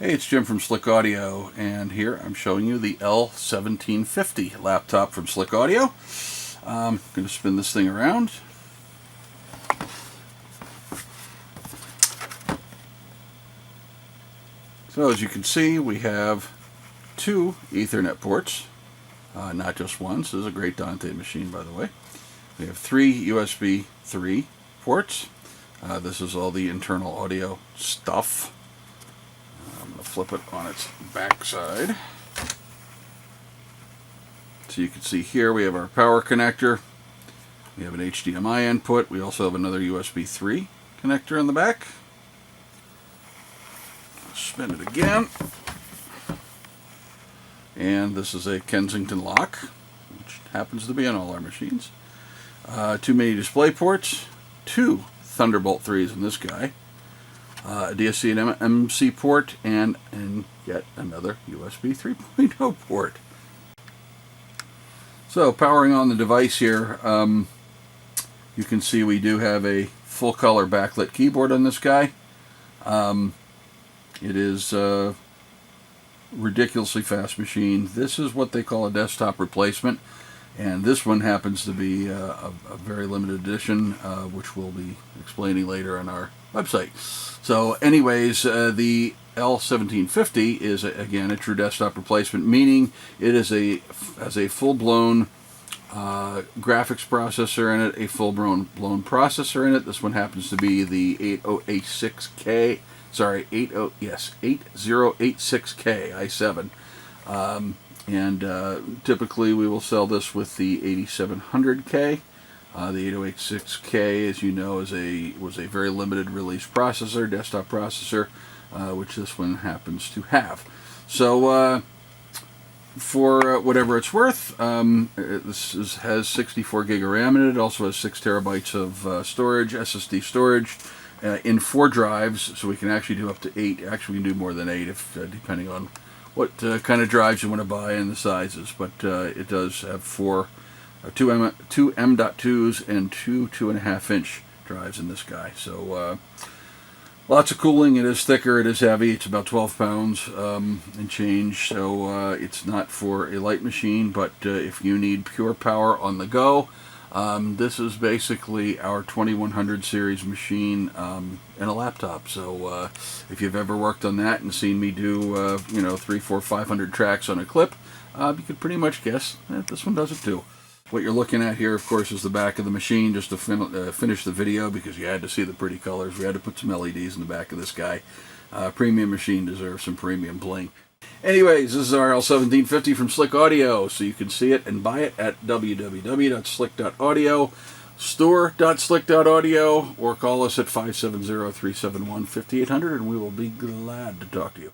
Hey, it's Jim from Slick Audio, and here I'm showing you the L1750 laptop from Slick Audio. I'm going to spin this thing around. So as you can see, we have two Ethernet ports, not just one. So this is a great Dante machine, by the way. We have three USB 3 ports. This is all the internal audio stuff. I'm going to flip it on its back side. So you can see here we have our power connector. We have an HDMI input. We also have another USB 3 connector in the back. Spin it again. And this is a Kensington lock, which happens to be on all our machines. Two mini display ports, two Thunderbolt 3s in this guy, a DSC and MC port, and yet another USB 3.0 port. So powering on the device here, you can see we do have a full color backlit keyboard on this guy. It is a ridiculously fast machine. This is what they call a desktop replacement, and this one happens to be a very limited edition, which we'll be explaining later on our website. So anyways, the L1750 is again a true desktop replacement, meaning it is has a full-blown graphics processor in it, a full-blown processor in it. This one happens to be the 8086K. Sorry, 8086K i7, and typically we will sell this with the 8700K. The 8086K, as you know, was a very limited release processor, desktop processor, which this one happens to have. So for whatever it's worth, this has 64 gig of RAM in it. It also has 6 terabytes of storage, SSD storage. In 4 drives, so we can actually do up to 8. Actually, we can do more than 8 if depending on what kind of drives you want to buy and the sizes. But it does have 2 M.2s and 2 2.5-inch drives in this guy. So lots of cooling. It is thicker. It is heavy. It's about 12 pounds and change. So it's not for a light machine. But if you need pure power on the go, this is basically our 2100 series machine in a laptop. So if you've ever worked on that and seen me do 3, 4, 500 tracks on a clip, you could pretty much guess that this one does it too. What you're looking at here, of course, is the back of the machine, just to finish the video, because you had to see the pretty colors. We had to put some LEDs in the back of this guy. Premium machine deserves some premium bling. Anyways, this is our L1750 from Slick Audio, so you can see it and buy it at www.slick.audio, store.slick.audio, or call us at 570-371-5800, and we will be glad to talk to you.